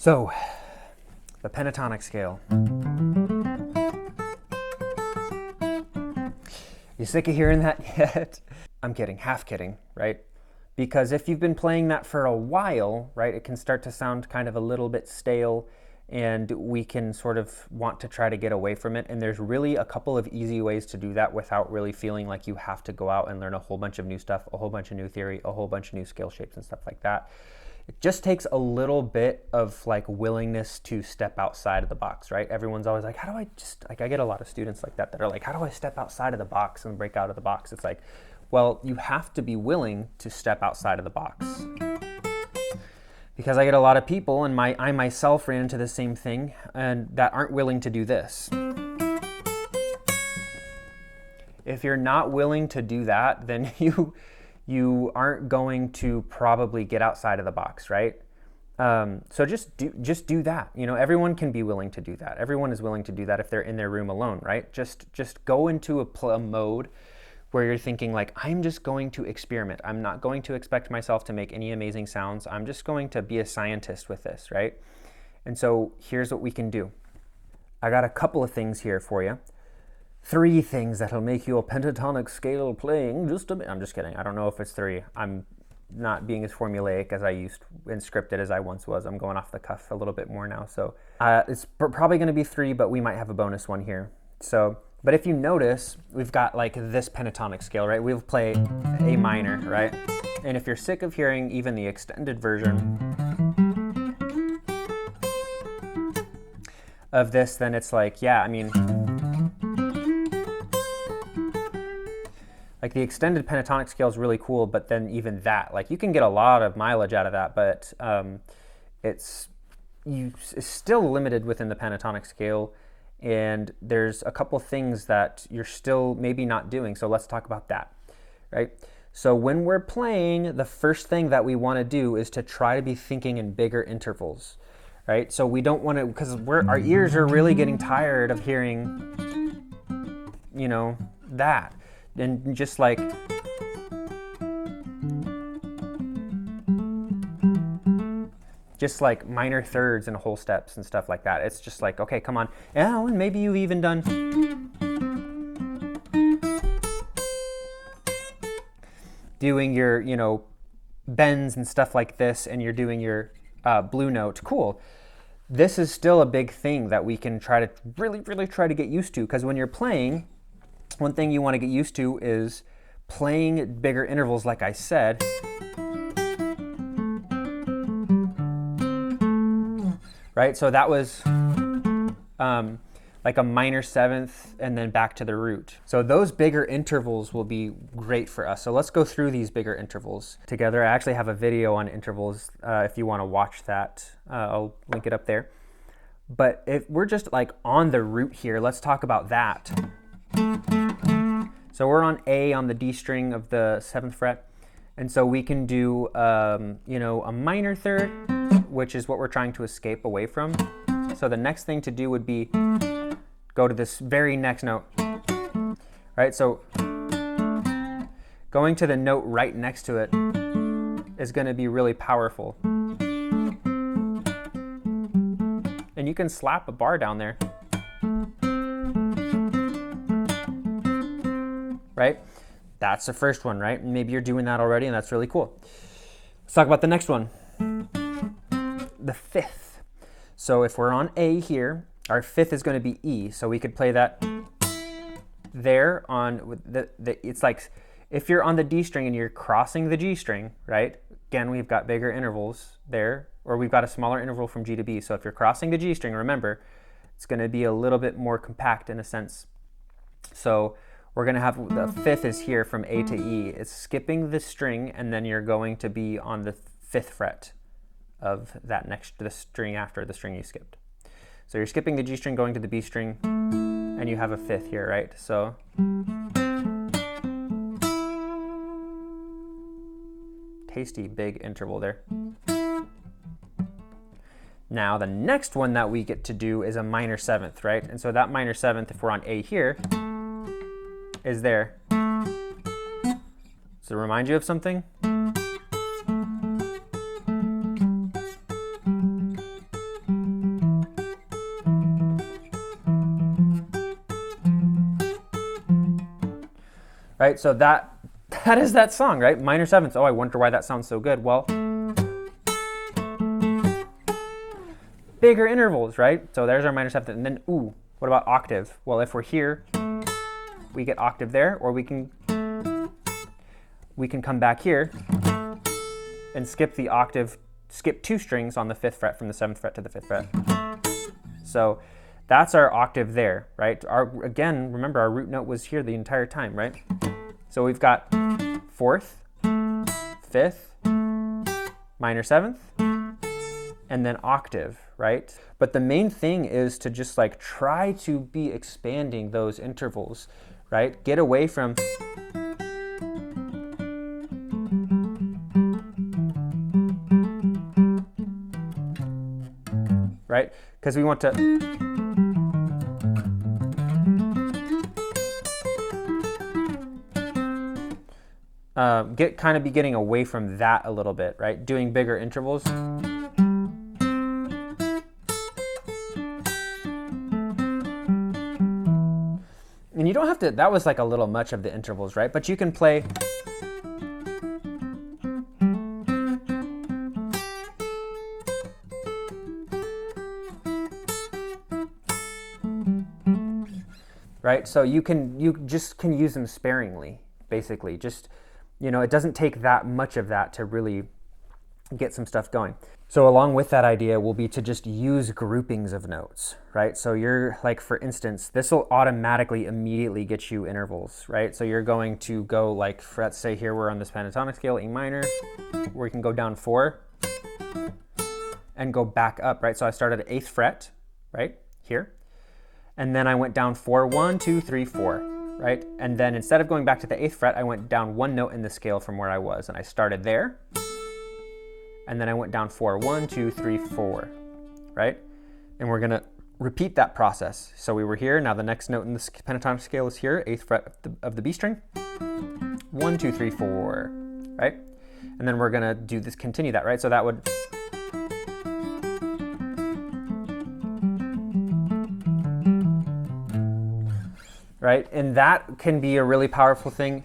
So, the pentatonic scale. You sick of hearing that yet? I'm kidding, half kidding, right? Because if you've been playing that for a while, right, it can start to sound kind of a little bit stale, and we can sort of want to try to get away from it. And there's really a couple of easy ways to do that without really feeling like you have to go out and learn a whole bunch of new stuff, a whole bunch of new theory, a whole bunch of new scale shapes and stuff like that. It just takes a little bit of like willingness to step outside of the box, right? Everyone's always like, how do I just, like, I get a lot of students like that are like, how do I step outside of the box and break out of the box? It's like, well, you have to be willing to step outside of the box. Because I get a lot of people, and I myself ran into the same thing, and that aren't willing to do this. If you're not willing to do that, then you aren't going to probably get outside of the box, right? So just do that. You know, everyone can be willing to do that. Everyone is willing to do that if they're in their room alone, right? Just go into a mode where you're thinking like, I'm just going to experiment. I'm not going to expect myself to make any amazing sounds. I'm just going to be a scientist with this, right? And so here's what we can do. I got a couple of things here for you. 3 things that'll make you a pentatonic scale playing just a minute. I'm just kidding. I don't know if it's 3. I'm not being as formulaic as I used and scripted as I once was. I'm going off the cuff a little bit more now. So it's probably going to be 3, but we might have a bonus one here. So, but if you notice, we've got like this pentatonic scale, right? We'll play A minor, right? And if you're sick of hearing even the extended version of this, then it's like, yeah, I mean, like the extended pentatonic scale is really cool, but then even that, like you can get a lot of mileage out of that, but it's still limited within the pentatonic scale. And there's a couple things that you're still maybe not doing. So let's talk about that, right? So when we're playing, the first thing that we want to do is to try to be thinking in bigger intervals, right? So we don't want to, because our ears are really getting tired of hearing, you know, that. And just like, minor thirds and whole steps and stuff like that. It's just like, okay, come on. And maybe you've even done doing your, you know, bends and stuff like this, and you're doing your blue note. Cool. This is still a big thing that we can try to really try to get used to, because when you're playing, one thing you want to get used to is playing bigger intervals, like I said. Right, so that was like a minor 7th and then back to the root. So those bigger intervals will be great for us. So let's go through these bigger intervals together. I actually have a video on intervals if you want to watch that. I'll link it up there. But if we're just like on the root here, let's talk about that. So we're on A on the D string of the 7th fret. And so we can do, you know, a minor third, which is what we're trying to escape away from. So the next thing to do would be go to this very next note, right? So going to the note right next to it is going to be really powerful. And you can slap a bar down there, right? That's the first one, right? Maybe you're doing that already, and that's really cool. Let's talk about the next one. The 5th. So if we're on A here, our 5th is going to be E. So we could play that there on it's like if you're on the D string and you're crossing the G string, right? Again, we've got bigger intervals there, or we've got a smaller interval from G to B. So if you're crossing the G string, remember, it's going to be a little bit more compact in a sense. So we're going to have the 5th is here from A to E. It's skipping the string, and then you're going to be on the 5th fret of that next, the string after the string you skipped. So you're skipping the G string, going to the B string, and you have a 5th here, right? So tasty big interval there. Now the next one that we get to do is a minor 7th, right? And so that minor 7th, if we're on A here, is there. So remind you of something? right? So that is that song, right? Minor sevenths. Oh, I wonder why that sounds so good. Well, bigger intervals, right? So there's our minor seventh. And then, ooh, what about octave? Well, if we're here, we get octave there, or we can come back here and skip the octave, skip 2 strings on the 5th fret from the 7th fret to the 5th fret. So that's our octave there, right? Again, remember our root note was here the entire time, right? So we've got 4th, 5th, minor 7th, and then octave, right? But the main thing is to just like try to be expanding those intervals, right? Get away from right? Because we want to be getting away from that a little bit, right? Doing bigger intervals. And you don't have to, that was like a little much of the intervals, right? But you can play right? So you just can use them sparingly, basically. Just, you know, it doesn't take that much of that to really get some stuff going. So along with that idea will be to just use groupings of notes, right? So you're like, for instance, this will automatically immediately get you intervals, right? So you're going to go like, let's say here we're on this pentatonic scale, E minor, where you can go down 4 and go back up, right? So I started at 8th fret, right, here. And then I went down 4, 1, 2, 3, 4, right? And then instead of going back to the 8th fret, I went down 1 note in the scale from where I was. And I started there. And then I went down 4, 1, 2, 3, 4, right? And we're gonna repeat that process. So we were here, now the next note in the pentatonic scale is here, 8th fret of the B string. 1, 2, 3, 4, right? And then we're gonna do this, continue that, right? So that would, right? And that can be a really powerful thing.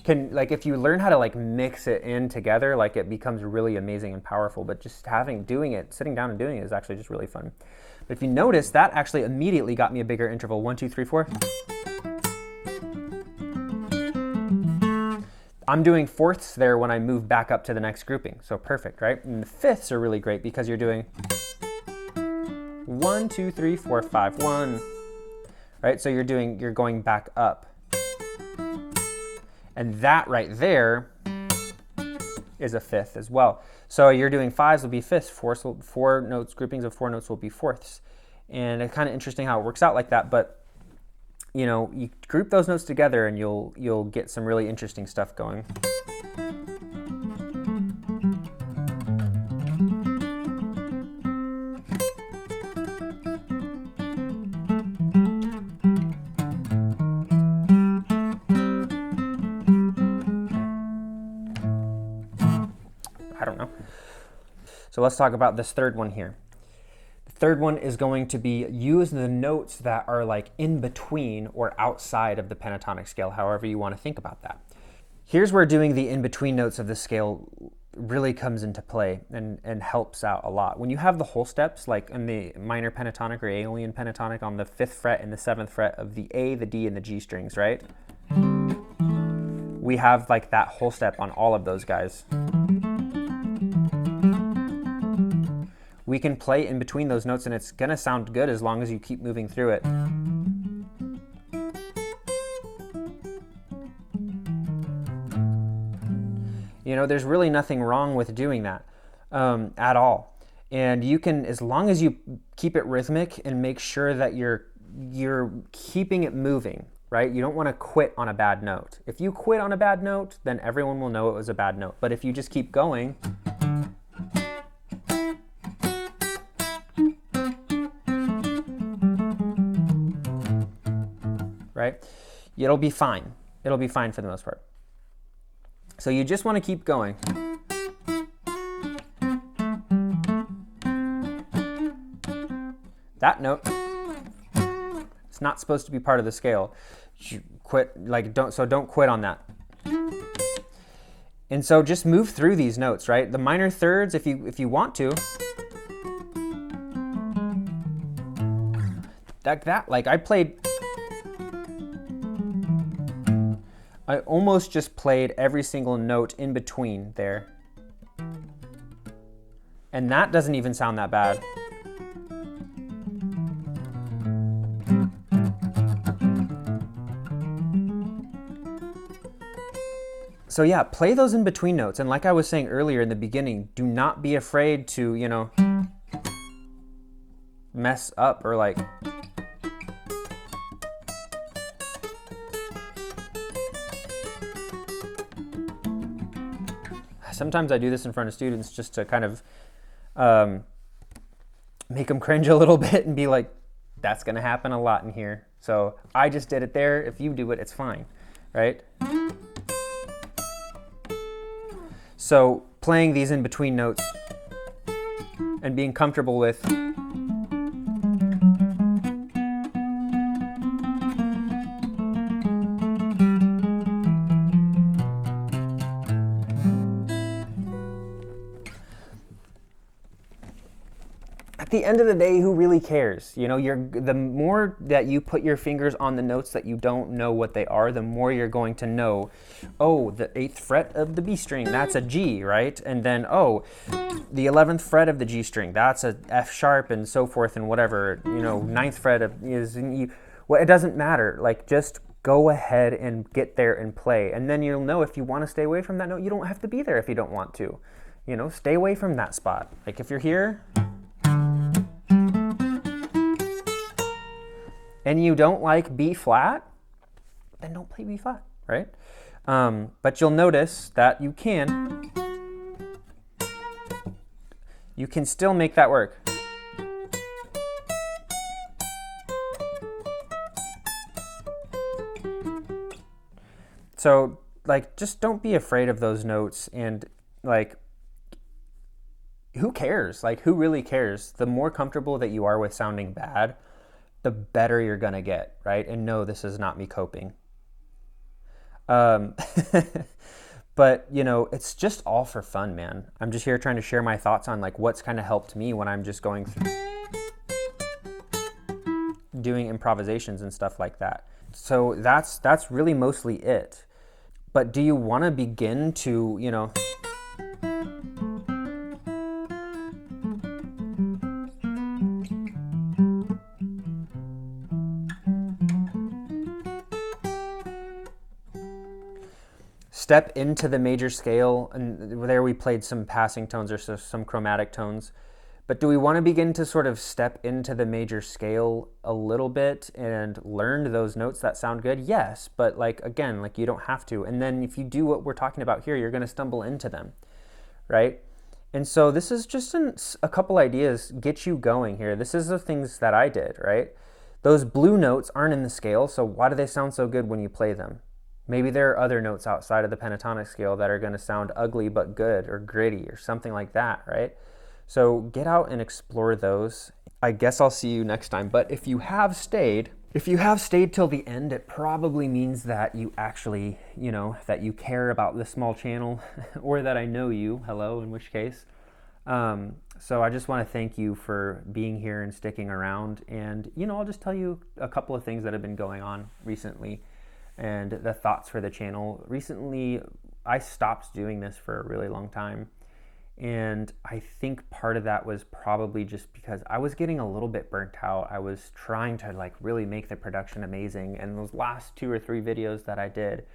Like if you learn how to like mix it in together, like it becomes really amazing and powerful. But just doing it, sitting down and doing it is actually just really fun. But if you notice, that actually immediately got me a bigger interval. 1, 2, 3, 4. I'm doing 4ths there when I move back up to the next grouping. So perfect, right? And the 5ths are really great because you're doing 1, 2, 3, 4, 5, 1, right? So you're going back up. And that right there is a 5th as well. So you're doing 5s will be 5ths, 4 notes, groupings of 4 notes will be 4ths. And it's kind of interesting how it works out like that, but you know, you group those notes together and you'll get some really interesting stuff going. I don't know. So let's talk about this third one here. The third one is going to be use the notes that are like in between or outside of the pentatonic scale, however you want to think about that. Here's where doing the in-between notes of the scale really comes into play and helps out a lot. When you have the whole steps, like in the minor pentatonic or Aeolian pentatonic on the 5th fret and the 7th fret of the A, the D, and the G strings, right? We have like that whole step on all of those guys. We can play in between those notes and it's gonna sound good as long as you keep moving through it. You know, there's really nothing wrong with doing that at all. And you can, as long as you keep it rhythmic and make sure that you're keeping it moving, right? You don't want to quit on a bad note. If you quit on a bad note, then everyone will know it was a bad note. But if you just keep going, right? It'll be fine. It'll be fine for the most part. So you just want to keep going. That note, it's not supposed to be part of the scale. Don't quit on that. And so just move through these notes, right? The minor thirds, if you want to, like I almost just played every single note in between there. And that doesn't even sound that bad. So yeah, play those in between notes. And like I was saying earlier in the beginning, do not be afraid to, mess up or like... Sometimes I do this in front of students just to kind of make them cringe a little bit and be like, that's going to happen a lot in here. So I just did it there. If you do it, it's fine, right? So playing these in between notes and being comfortable with at the end of the day, who really cares? The more that you put your fingers on the notes that you don't know what they are, the more you're going to know, oh, the 8th fret of the B string, that's a G, right? And then, oh, the 11th fret of the G string, that's a F sharp and so forth and whatever, 9th fret is an E. Well, it doesn't matter. Like, just go ahead and get there and play. And then you'll know if you want to stay away from that note, you don't have to be there if you don't want to. Stay away from that spot. Like, if you're here... and you don't like B flat, then don't play B flat, right? But you'll notice that you can still make that work. So, like, just don't be afraid of those notes, and like, who cares? Like, who really cares? The more comfortable that you are with sounding bad, the better you're gonna get, right? And no, this is not me coping. But, it's just all for fun, man. I'm just here trying to share my thoughts on like what's kind of helped me when I'm just going through doing improvisations and stuff like that. So that's really mostly it. But do you want to begin to, step into the major scale? And there we played some passing tones or some chromatic tones. But do we want to begin to sort of step into the major scale a little bit and learn those notes that sound good? Yes, but again, you don't have to. And then if you do what we're talking about here, you're going to stumble into them, right? And so this is just a couple ideas, get you going here. This is the things that I did, right? Those blue notes aren't in the scale, so why do they sound so good when you play them? Maybe there are other notes outside of the pentatonic scale that are going to sound ugly but good, or gritty or something like that, right? So get out and explore those. I guess I'll see you next time. But if you have stayed till the end, it probably means that you actually, that you care about this small channel or that I know you. Hello, in which case. So I just want to thank you for being here and sticking around. And, I'll just tell you a couple of things that have been going on recently and the thoughts for the channel. Recently, I stopped doing this for a really long time. And I think part of that was probably just because I was getting a little bit burnt out. I was trying to really make the production amazing. And those last 2 or 3 videos that I did,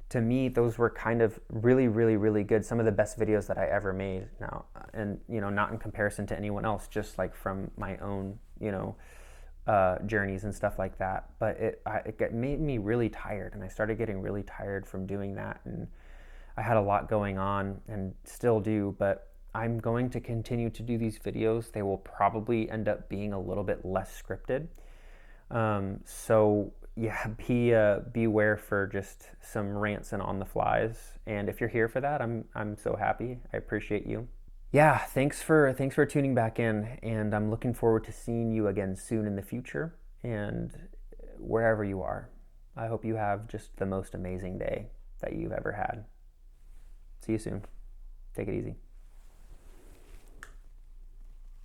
to me, those were kind of really, really, really good. Some of the best videos that I ever made now. And, not in comparison to anyone else, just from my own, journeys and stuff like that. But it made me really tired. And I started getting really tired from doing that. And I had a lot going on and still do, but I'm going to continue to do these videos. They will probably end up being a little bit less scripted. So yeah, beware for just some rants and on the flies. And if you're here for that, I'm so happy. I appreciate you. Yeah, thanks for tuning back in, and I'm looking forward to seeing you again soon in the future and wherever you are. I hope you have just the most amazing day that you've ever had. See you soon. Take it easy.